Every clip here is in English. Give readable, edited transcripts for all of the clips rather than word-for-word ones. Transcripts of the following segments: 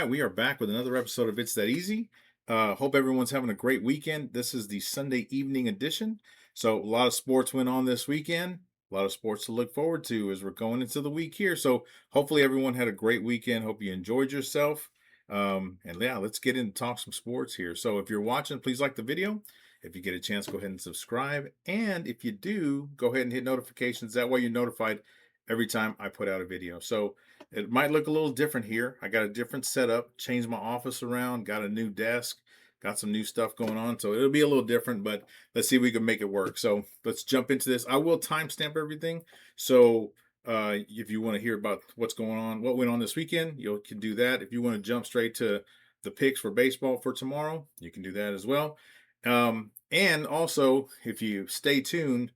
right, we are back with another episode of It's That Easy. Hope everyone's having a great weekend. This is the Sunday evening edition. So, a lot of sports went on this weekend. A lot of sports to look forward to as we're going into the week here. So, hopefully, everyone had a great weekend. Hope you enjoyed yourself. And yeah, let's get into talk some sports here. So, if you're watching, please like the video. If you get a chance, go ahead and subscribe. And if you do, go ahead and hit notifications. That way, you're notified every time I put out a video. So, it might look a little different here. I got a different setup, changed my office around, got a new desk, got some new stuff going on. So it'll be a little different, but let's see if we can make it work. So let's jump into this. I will timestamp everything. So if you want to hear about what's going on, what went on this weekend, you can do that. If you want to jump straight to the picks for baseball for tomorrow, you can do that as well. And also, if you stay tuned,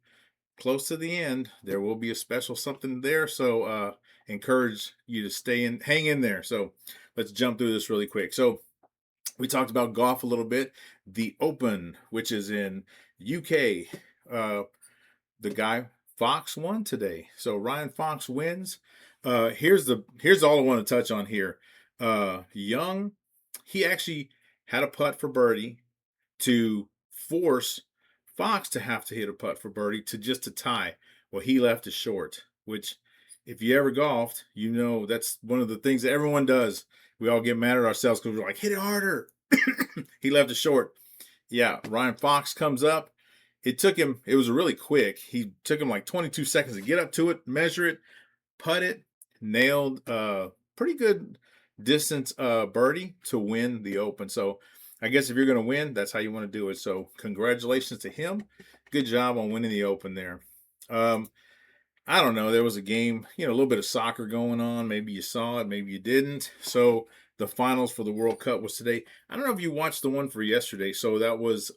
close to the end, there will be a special something there. So encourage you to hang in there. So let's jump through this really quick. So we talked about golf a little bit. The Open, which is in UK, the guy Fox won today. So Ryan Fox wins. Here's all I want to touch on here. Young, he actually had a putt for birdie to force Fox to have to hit a putt for birdie to tie. Well, he left it short, which if you ever golfed, you know that's one of the things that everyone does. We all get mad at ourselves because we're like, hit it harder. He left it short. Yeah, Ryan Fox comes up. It was really quick. He took him like 22 seconds to get up to it, measure it, putt it, nailed pretty good distance birdie to win the Open. So I guess if you're going to win, that's how you want to do it. So congratulations to him. Good job on winning the Open there. I don't know. There was a game, a little bit of soccer going on. Maybe you saw it, maybe you didn't. So the finals for the World Cup was today. I don't know if you watched the one for yesterday. So that was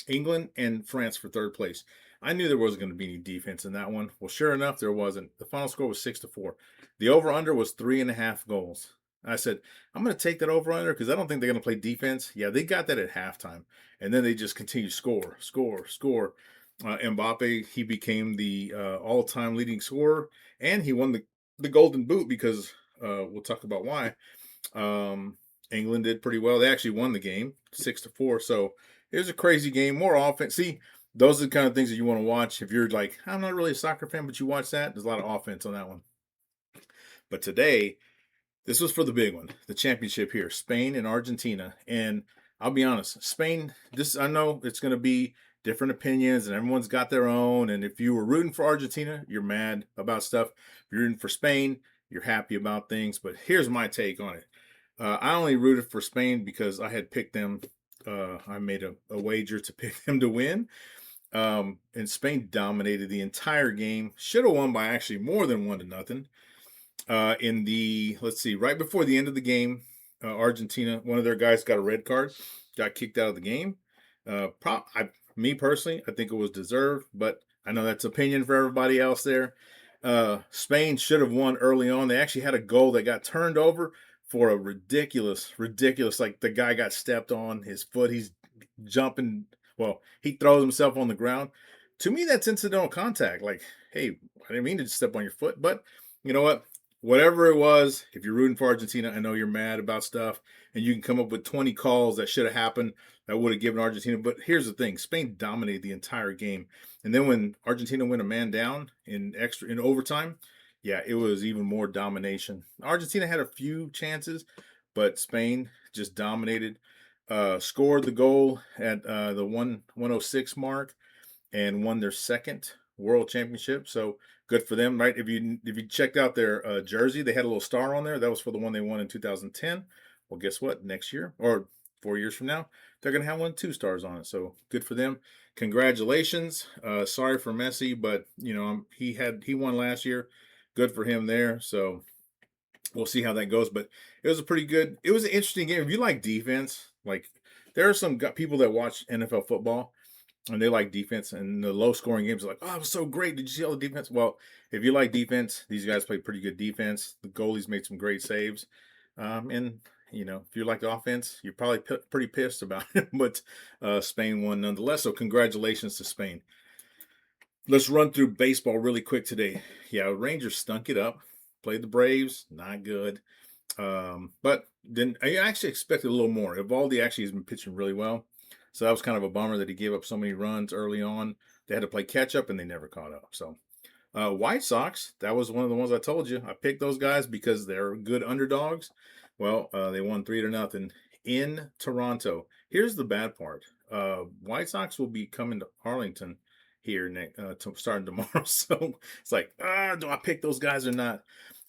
England and France for third place. I knew there wasn't going to be any defense in that one. Well, sure enough, there wasn't. The final score was 6-4. The over-under was 3.5 goals. I said, I'm going to take that over-under because I don't think they're going to play defense. Yeah, they got that at halftime. And then they just continue score. Mbappe, he became the all-time leading scorer. And he won the Golden Boot because we'll talk about why. England did pretty well. They actually won the game 6-4. So it was a crazy game. More offense. See, those are the kind of things that you want to watch. If you're like, I'm not really a soccer fan, but you watch that, there's a lot of offense on that one. But today, this was for the big one, the championship here, Spain and Argentina. And I'll be honest, Spain, I know it's going to be different opinions and everyone's got their own. And if you were rooting for Argentina, you're mad about stuff. If you're rooting for Spain, you're happy about things. But here's my take on it. I only rooted for Spain because I had picked them. I made a wager to pick them to win. And Spain dominated the entire game. Should have won by actually more than 1-0. Right before the end of the game, Argentina, one of their guys got a red card, got kicked out of the game. Me personally, I think it was deserved, but I know that's opinion for everybody else there. Spain should have won early on. They actually had a goal that got turned over for a ridiculous, like the guy got stepped on his foot. He's jumping. Well, he throws himself on the ground. To me, that's incidental contact. Like, hey, I didn't mean to step on your foot, but you know what? Whatever it was, if you're rooting for Argentina, I know you're mad about stuff, and you can come up with 20 calls that should have happened that would have given Argentina. But here's the thing: Spain dominated the entire game, and then when Argentina went a man down in overtime, yeah, it was even more domination. Argentina had a few chances, but Spain just dominated. Scored the goal at the 106 mark, and won their second World Championship. So good for them, right? If you checked out their jersey, they had a little star on there. That was for the one they won in 2010. Well, guess what? Next year or 4 years from now, they're going to have 2 stars on it. So good for them. Congratulations. Sorry for Messi, but he won last year. Good for him there. So we'll see how that goes. But it was an interesting game. If you like defense, like there are some people that watch NFL football and they like defense, and the low-scoring games are like, oh, it was so great. Did you see all the defense? Well, if you like defense, these guys play pretty good defense. The goalies made some great saves. And, if you like offense, you're probably pretty pissed about it. But Spain won nonetheless, so congratulations to Spain. Let's run through baseball really quick today. Yeah, Rangers stunk it up. Played the Braves, not good. But then I actually expected a little more. Evaldi actually has been pitching really well. So that was kind of a bummer that he gave up so many runs early on. They had to play catch up and they never caught up. So White Sox, that was one of the ones I told you. I picked those guys because they're good underdogs. Well, they won 3-0 in Toronto. Here's the bad part. White Sox will be coming to Arlington here starting tomorrow. So it's like, do I pick those guys or not?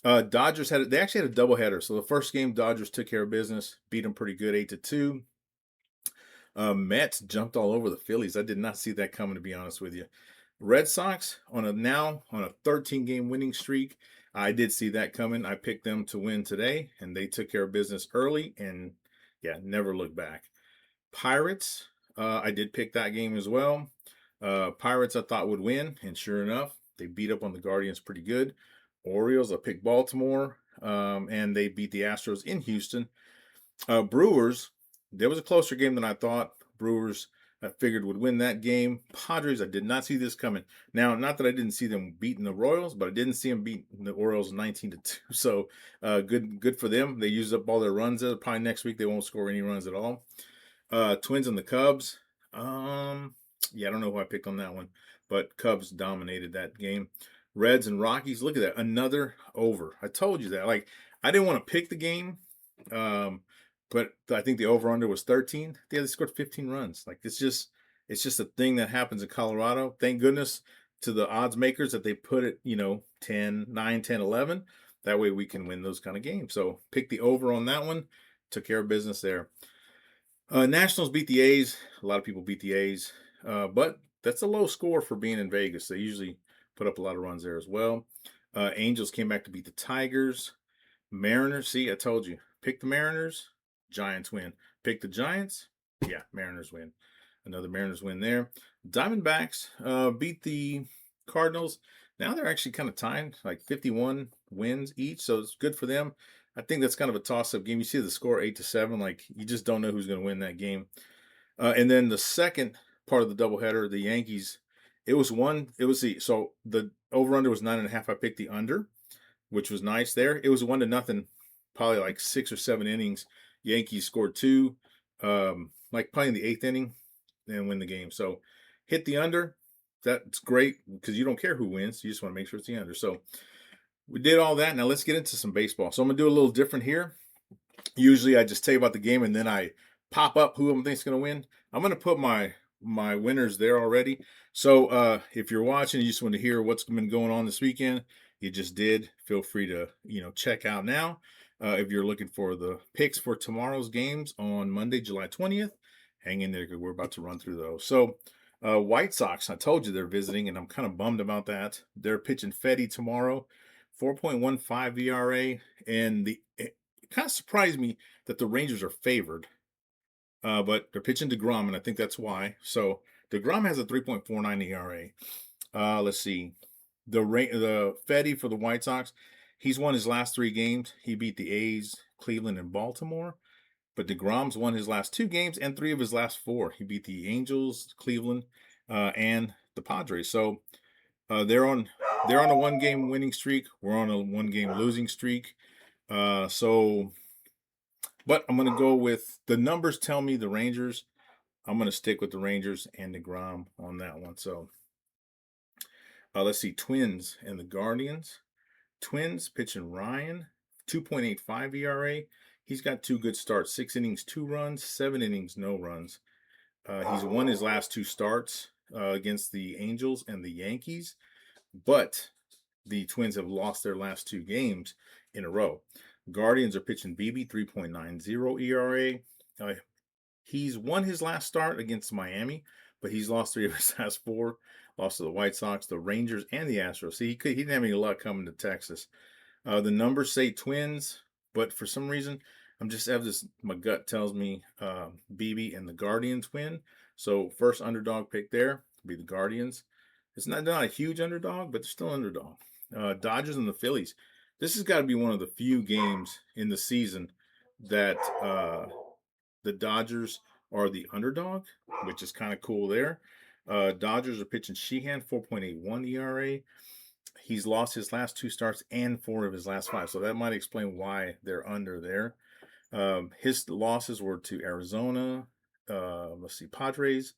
Dodgers they actually had a doubleheader. So the first game, Dodgers took care of business, beat them pretty good, 8-2. Mets jumped all over the Phillies. I did not see that coming, to be honest with you. Red Sox on a 13-game winning streak. I did see that coming. I picked them to win today, and they took care of business early, and yeah, never looked back. Pirates, I did pick that game as well. Pirates I thought would win, and sure enough, they beat up on the Guardians pretty good. Orioles, I picked Baltimore, and they beat the Astros in Houston. Brewers, there was a closer game than I thought. Brewers, I figured would win that game. Padres, I did not see this coming. Now, not that I didn't see them beating the Royals, but I didn't see them beat the Orioles 19-2. So good for them. They used up all their runs there. Probably next week they won't score any runs at all. Twins and the Cubs. Yeah, I don't know who I picked on that one, but Cubs dominated that game. Reds and Rockies. Look at that, another over. I told you that. Like, I didn't want to pick the game. But I think the over-under was 13. Yeah, they scored 15 runs. Like, it's just a thing that happens in Colorado. Thank goodness to the odds makers that they put it, 10, 9, 10, 11. That way we can win those kind of games. So pick the over on that one. Took care of business there. Nationals beat the A's. A lot of people beat the A's. But that's a low score for being in Vegas. They usually put up a lot of runs there as well. Angels came back to beat the Tigers. Mariners, see, I told you. Pick the Mariners. Giants win. Pick the Giants. Yeah, Mariners win. Another Mariners win there. Diamondbacks beat the Cardinals. Now they're actually kind of tied, like 51 wins each, so it's good for them. I think that's kind of a toss-up game. You see the score 8-7, like you just don't know who's going to win that game. And then the second part of the doubleheader, the Yankees, so the over-under was 9.5. I picked the under, which was nice there. It was 1-0, probably like 6 or 7 innings. Yankees scored 2, like probably in the 8th inning, and win the game. So hit the under. That's great because you don't care who wins. You just want to make sure it's the under. So we did all that. Now let's get into some baseball. So I'm going to do a little different here. Usually I just tell you about the game and then I pop up who I think is going to win. I'm going to put my winners there already. So if you're watching, you just want to hear what's been going on this weekend, you just did. Feel free to check out now. If you're looking for the picks for tomorrow's games on Monday, July 20th, hang in there because we're about to run through those. So White Sox, I told you they're visiting, and I'm kind of bummed about that. They're pitching Fetty tomorrow, 4.15 ERA, and it kind of surprised me that the Rangers are favored. But they're pitching DeGrom, and I think that's why. So DeGrom has a 3.49 ERA. Let's see. The Fetty for the White Sox, he's won his last 3 games. He beat the A's, Cleveland, and Baltimore. But DeGrom's won his last 2 games and 3 of his last 4. He beat the Angels, Cleveland, and the Padres. So they're on a 1-game winning streak. We're on a 1-game losing streak. But I'm going to go with the numbers. Tell me the Rangers. I'm going to stick with the Rangers and DeGrom on that one. So let's see, Twins and the Guardians. Twins pitching Ryan, 2.85 ERA. He's got 2 good starts, 6 innings, 2 runs, 7 innings, no runs. He's won his last 2 starts against the Angels and the Yankees, but the Twins have lost their last 2 games in a row. Guardians are pitching BB, 3.90 ERA. He's won his last start against Miami, but he's lost 3 of his last 4. Lost to the White Sox, the Rangers, and the Astros. See, he didn't have any luck coming to Texas. The numbers say Twins, but for some reason, my gut tells me BB and the Guardians win. So first underdog pick there will be the Guardians. It's not a huge underdog, but they're still underdog. Dodgers and the Phillies. This has got to be one of the few games in the season that the Dodgers are the underdog, which is kind of cool there. Dodgers are pitching Sheehan, 4.81 ERA. He's lost his last 2 starts and 4 of his last 5, so that might explain why they're under there. His losses were to Arizona, let's see, Padres,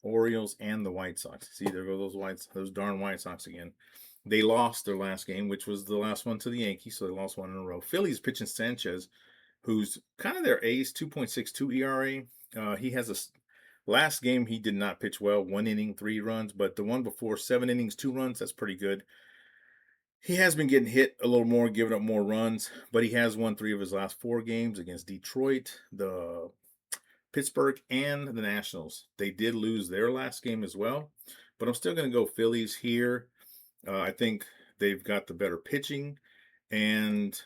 Orioles, and the White Sox. See, there go those darn White Sox again. They lost their last game, which was the last one to the Yankees, so they lost 1 in a row. Phillies pitching Sanchez, who's kind of their ace, 2.62 ERA. He has last game he did not pitch well, 1 inning, 3 runs, but the one before 7 innings, 2 runs, that's pretty good. He has been getting hit a little more, giving up more runs, but he has won 3 of his last 4 games against Detroit, the Pittsburgh, and the Nationals. They did lose their last game as well, but I'm still going to go Phillies here. I think they've got the better pitching, and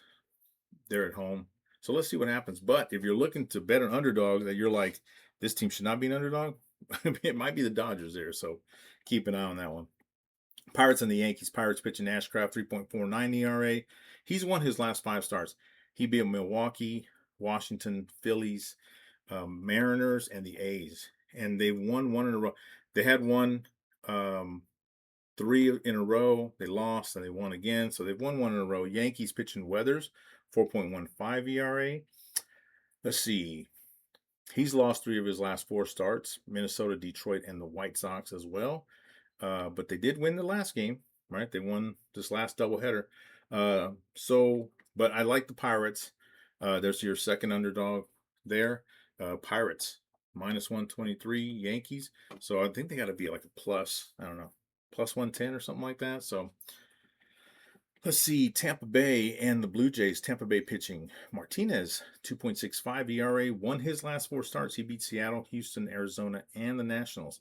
they're at home. So let's see what happens. But if you're looking to bet an underdog that you're like, this team should not be an underdog, it might be the Dodgers there. So keep an eye on that one. Pirates and the Yankees. Pirates pitching Ashcraft, 3.49 ERA. He's won his last 5 starts. He beat Milwaukee, Washington, Phillies, Mariners, and the A's. And they've won 1 in a row. They had won 3 in a row. They lost and they won again. So they've won 1 in a row. Yankees pitching Weathers, 4.15 ERA. Let's see. He's lost 3 of his last 4 starts. Minnesota, Detroit, and the White Sox as well. But they did win the last game, right? They won this last doubleheader. But I like the Pirates. There's your second underdog there. Pirates, minus 123, Yankees. So I think they got to be like a plus, I don't know, plus 110 or something like that. So let's see, Tampa Bay and the Blue Jays. Tampa Bay pitching Martinez, 2.65 ERA, won his last 4 starts. He beat Seattle, Houston, Arizona, and the Nationals.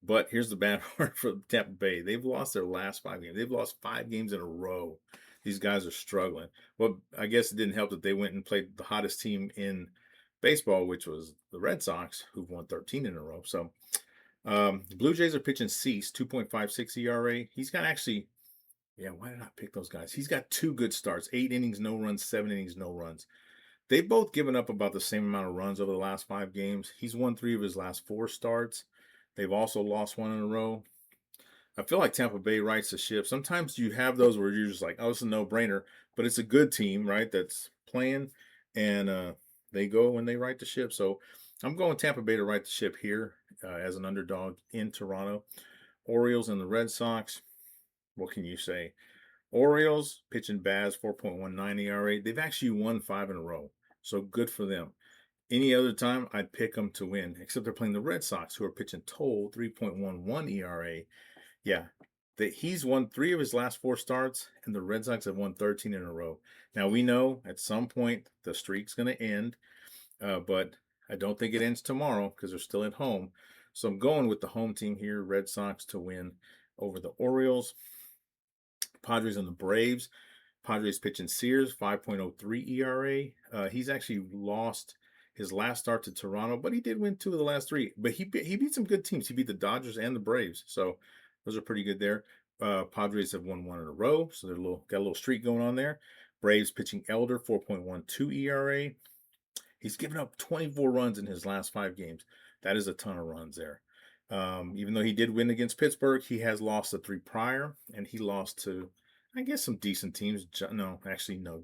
But here's the bad part for Tampa Bay. They've lost their last 5 games. They've lost 5 games in a row. These guys are struggling. Well, I guess it didn't help that they went and played the hottest team in baseball, which was the Red Sox, who've won 13 in a row. So the Blue Jays are pitching Cease, 2.56 ERA. He's got actually, why did I pick those guys? He's got 2 good starts, 8 innings, no runs, 7 innings, no runs. They've both given up about the same amount of runs over the last 5 games. He's won 3 of his last 4 starts. They've also lost 1 in a row. I feel like Tampa Bay rights the ship. Sometimes you have those where you're just like, oh, it's a no-brainer. But it's a good team, right, that's playing. And they go when they right the ship. So I'm going Tampa Bay to right the ship here as an underdog in Toronto. Orioles and the Red Sox. What can you say? Orioles pitching Baz, 4.19 ERA. They've actually won 5 in a row. So good for them. Any other time, I'd pick them to win, except they're playing the Red Sox, who are pitching Toll, 3.11 ERA. Yeah, he's won 3 of his last 4 starts, and the Red Sox have won 13 in a row. Now, we know at some point the streak's going to end, but I don't think it ends tomorrow because they're still at home. So I'm going with the home team here, Red Sox, to win over the Orioles. Padres and the Braves. Padres pitching Sears, 5.03 ERA. He's actually lost his last start to Toronto, but he did win 2 of the last 3. But he beat some good teams. He beat the Dodgers and the Braves, so those are pretty good there. Padres have won 1 in a row, so they're got a little streak going on there. Braves pitching Elder, 4.12 ERA. He's given up 24 runs in his last 5 games. That is a ton of runs there. Even though he did win against Pittsburgh, he has lost the 3 prior, and he lost to, I guess, some decent teams. No,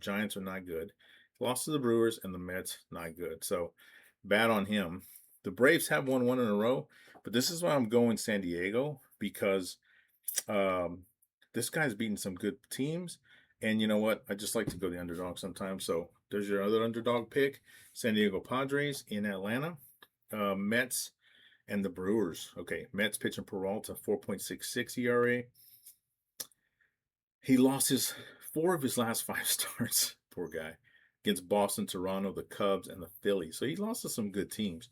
Giants are not good. Lost to the Brewers and the Mets, not good. So bad on him. The Braves have won 1 in a row, but this is why I'm going San Diego, because this guy's beaten some good teams. And you know what? I just like to go the underdog sometimes. So there's your other underdog pick, San Diego Padres in Atlanta. Mets and the Brewers. Okay, Mets pitching Peralta, 4.66 ERA. He lost 4 of his last 5 starts. Poor guy. Against Boston, Toronto, the Cubs, and the Phillies. So he lost to some good teams.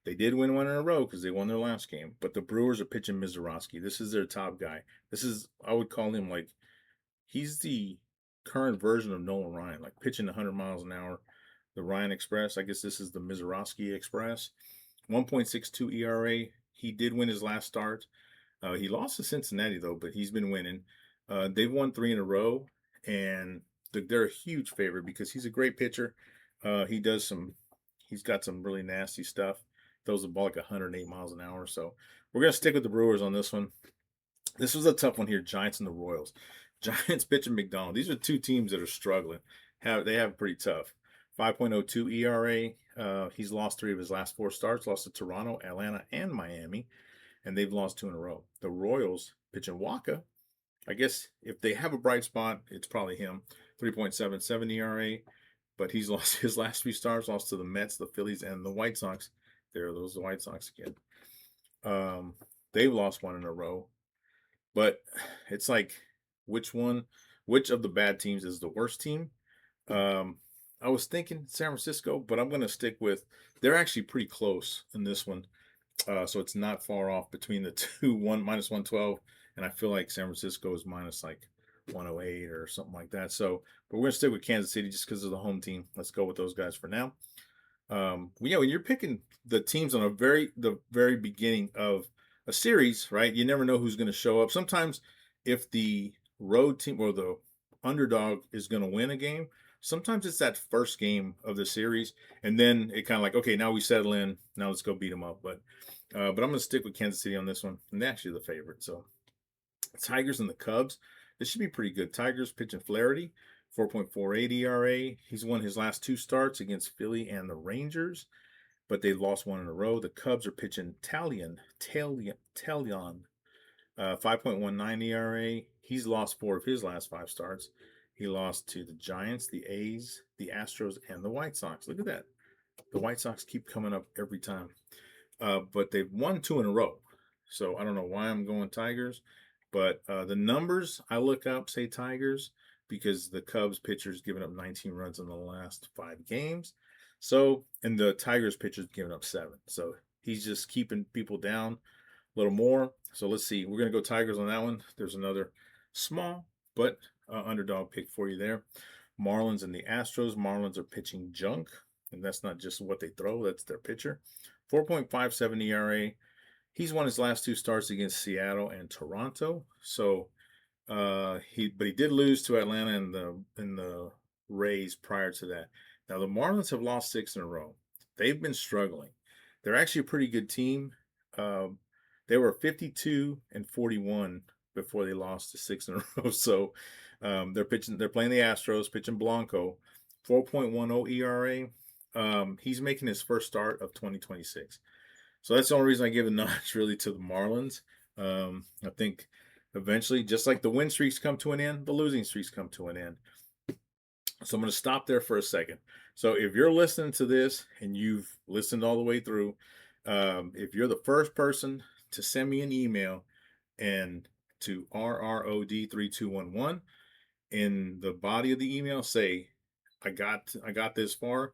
They did win 1 in a row because they won their last game. But the Brewers are pitching Mizorowski. This is their top guy. I would call him like, he's the current version of Nolan Ryan, like pitching 100 miles an hour. The Ryan Express, I guess this is the Mizorowski Express. 1.62 ERA. He did win his last start. He lost to Cincinnati, though, but he's been winning. They've won 3 in a row, and they're a huge favorite because he's a great pitcher. He's got some really nasty stuff. Throws the ball like 108 miles an hour. So we're going to stick with the Brewers on this one. This was a tough one here, Giants and the Royals. Giants pitching McDonald. These are two teams that are struggling. They have it pretty tough. 5.02 ERA. He's lost 3 of his last 4 starts. Lost to Toronto, Atlanta, and Miami, and they've lost 2 in a row. The Royals pitching Waka. I guess if they have a bright spot, it's probably him. 3.77 ERA, but he's lost his last 3 starts. Lost to the Mets, the Phillies, and the White Sox. There are those the White Sox again. They've lost 1 in a row, but it's like which of the bad teams is the worst team? I was thinking San Francisco, but I'm going to stick with they're actually pretty close in this one. So it's not far off between the two, one minus 112, and I feel like San Francisco is minus like 108 or something like that. So, but we're going to stick with Kansas City just because of the home team. Let's go with those guys for now. Yeah, when you're picking the teams on the very beginning of a series, right? You never know who's going to show up. Sometimes if the road team or the underdog is going to win a game, sometimes it's that first game of the series, and then it kind of like, okay, now we settle in. Now let's go beat them up. But I'm going to stick with Kansas City on this one, and they're actually the favorite. So Tigers and the Cubs. This should be pretty good. Tigers pitching Flaherty, 4.48 ERA. He's won his last 2 starts against Philly and the Rangers, but they've lost 1 in a row. The Cubs are pitching Talion, 5.19 ERA. He's lost 4 of his last 5 starts. He lost to the Giants, the A's, the Astros, and the White Sox. Look at that. The White Sox keep coming up every time. But they've won 2 in a row. So I don't know why I'm going Tigers. But the numbers I look up say Tigers because the Cubs pitcher's given up 19 runs in the last 5 games. So, and the Tigers pitcher's given up 7. So he's just keeping people down a little more. So let's see. We're going to go Tigers on that one. There's another small but underdog pick for you there. Marlins and the Astros. Marlins are pitching junk, and that's not just what they throw. That's their pitcher. 4.57 ERA. He's won his last 2 starts against Seattle and Toronto. So he did lose to Atlanta and the Rays prior to that. Now the Marlins have lost 6 in a row. They've been struggling. They're actually a pretty good team. They were 52-41 before they lost to 6 in a row. So they're playing the Astros, pitching Blanco, 4.10 ERA. He's making his first start of 2026. So that's the only reason I give a notch really to the Marlins. I think eventually, just like the win streaks come to an end, the losing streaks come to an end. So I'm going to stop there for a second. So if you're listening to this and you've listened all the way through, if you're the first person to send me an email and to RROD3211, in the body of the email say, I got this far,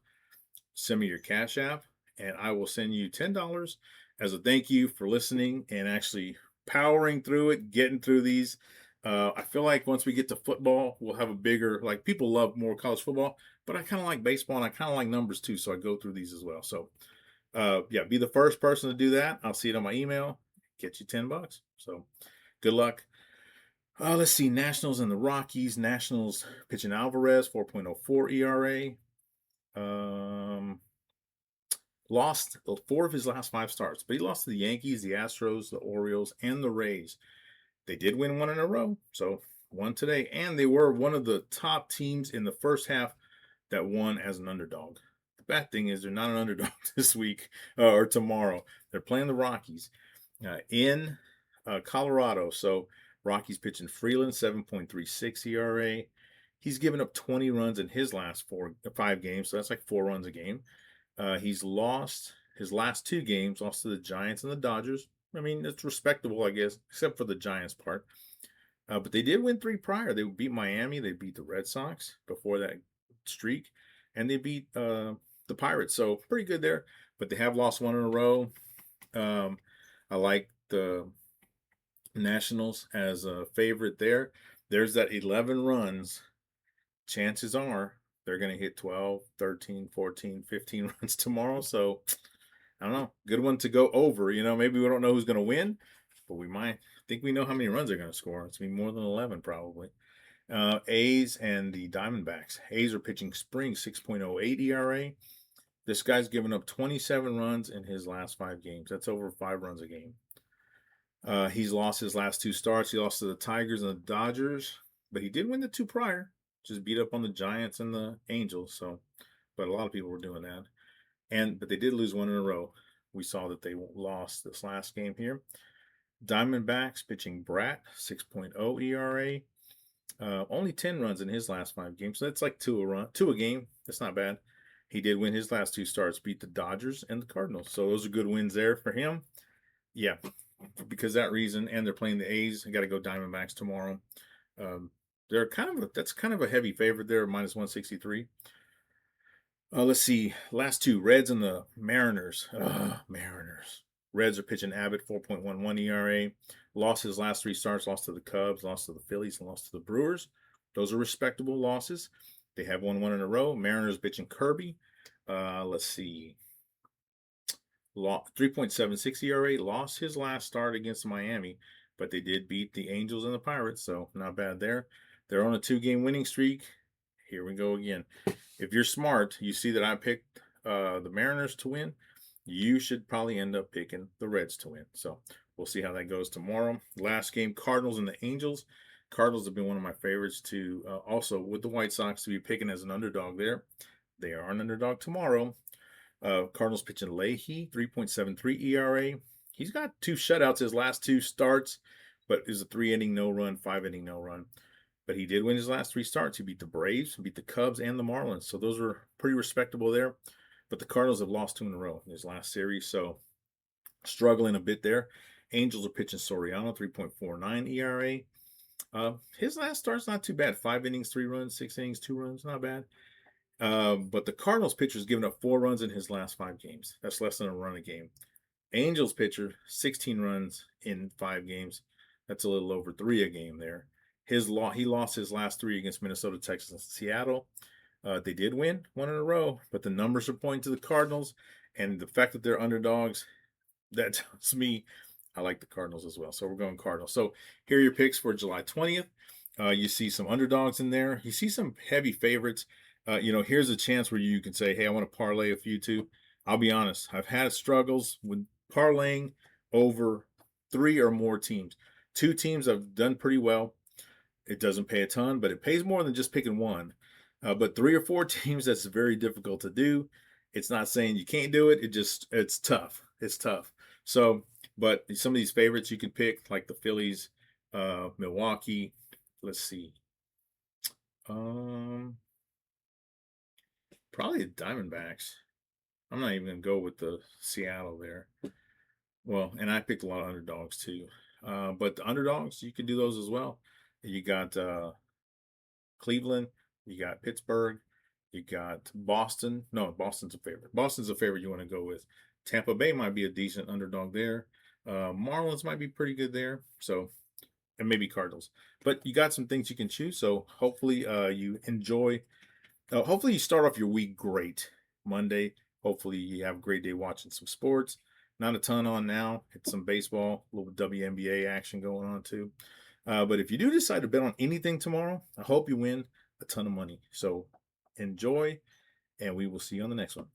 send me your Cash App, and I will send you $10 as a thank you for listening and actually powering through it, getting through these. I feel like once we get to football, we'll have a bigger, like people love more college football, but I kind of like baseball and I kind of like numbers too. So I go through these as well. So yeah, be the first person to do that. I'll see it on my email, get you $10. So good luck. Let's see, Nationals and the Rockies. Nationals pitching Alvarez, 4.04 ERA. Lost 4 of his last 5 starts, but he lost to the Yankees, the Astros, the Orioles, and the Rays. They did win 1 in a row, so 1 today, and they were one of the top teams in the first half that won as an underdog. The bad thing is they're not an underdog this week or tomorrow. They're playing the Rockies in Colorado, so Rockies pitching Freeland, 7.36 ERA. He's given up 20 runs in his last 5 games, so that's like 4 runs a game. He's lost his last 2 games, lost to the Giants and the Dodgers. I mean, it's respectable, I guess, except for the Giants part. But they did win 3 prior. They beat Miami. They beat the Red Sox before that streak. And they beat the Pirates. So pretty good there. But they have lost 1 in a row. I like the Nationals as a favorite there. There's that 11 runs. Chances are they're going to hit 12, 13, 14, 15 runs tomorrow. So, I don't know. Good one to go over. You know, maybe we don't know who's going to win, but we might think we know how many runs they're going to score. It's going to be more than 11 probably. A's and the Diamondbacks. A's are pitching Spring, 6.08 ERA. This guy's given up 27 runs in his last 5 games. That's over 5 runs a game. He's lost his last 2 starts. He lost to the Tigers and the Dodgers. but he did win the two prior. Just beat up on the Giants and the Angels. So, but a lot of people were doing that. But they did lose one in a row. We saw that they lost this last game here. Diamondbacks pitching Brat, 6.0 ERA. Only 10 runs in his last 5 games. So that's like 2 a game. That's not bad. He did win his last 2 starts, beat the Dodgers and the Cardinals. So those are good wins there for him. Yeah, because that reason, and they're playing the A's. I got to go Diamondbacks tomorrow. They're that's kind of a heavy favorite there, minus 163. Let's see. Last 2, Reds and the Mariners. Mariners. Reds are pitching Abbott, 4.11 ERA. Lost his last 3 starts, lost to the Cubs, lost to the Phillies, and lost to the Brewers. Those are respectable losses. They have won one in a row. Mariners pitching Kirby. Let's see. 3.76 ERA. Lost his last start against Miami, but they did beat the Angels and the Pirates, so not bad there. They're on a 2-game winning streak. Here we go again. If you're smart, you see that I picked the Mariners to win. You should probably end up picking the Reds to win. So we'll see how that goes tomorrow. Last game, Cardinals and the Angels. Cardinals have been one of my favorites to also with the White Sox to be picking as an underdog there. They are an underdog tomorrow. Cardinals pitching Leahy, 3.73 ERA. He's got 2 shutouts his last 2 starts, but it was a 3-inning no-run, 5-inning no-run. But he did win his last 3 starts. He beat the Braves, beat the Cubs, and the Marlins. So those were pretty respectable there. But the Cardinals have lost 2 in a row in his last series, so struggling a bit there. Angels are pitching Soriano, 3.49 ERA. His last start's not too bad. 5 innings, 3 runs, 6 innings, 2 runs, not bad. But the Cardinals pitcher's given up 4 runs in his last 5 games. That's less than a run a game. Angels pitcher, 16 runs in 5 games. That's a little over 3 a game there. He lost his last 3 against Minnesota, Texas, and Seattle. They did win 1 in a row, but the numbers are pointing to the Cardinals, and the fact that they're underdogs, that tells me I like the Cardinals as well. So we're going Cardinals. So here are your picks for July 20th. You see some underdogs in there. You see some heavy favorites. Here's a chance where you can say, hey, I want to parlay a few too. I'll be honest. I've had struggles with parlaying over 3 or more teams. 2 teams I've done pretty well. It doesn't pay a ton, but it pays more than just picking one. But 3 or 4 teams, that's very difficult to do. It's not saying you can't do it. It's tough. It's tough. So, but some of these favorites you can pick, like the Phillies, Milwaukee. Let's see. Probably the Diamondbacks. I'm not even going to go with the Seattle there. Well, and I picked a lot of underdogs too. But the underdogs, you can do those as well. You got Cleveland. You got Pittsburgh. You got Boston. No, Boston's a favorite. Boston's a favorite you want to go with. Tampa Bay might be a decent underdog there. Marlins might be pretty good there. So, and maybe Cardinals. But you got some things you can choose. So hopefully you enjoy. Hopefully you start off your week great. Monday. Hopefully you have a great day watching some sports. Not a ton on now. It's some baseball, a little WNBA action going on too. But if you do decide to bet on anything tomorrow, I hope you win a ton of money. So enjoy, and we will see you on the next one.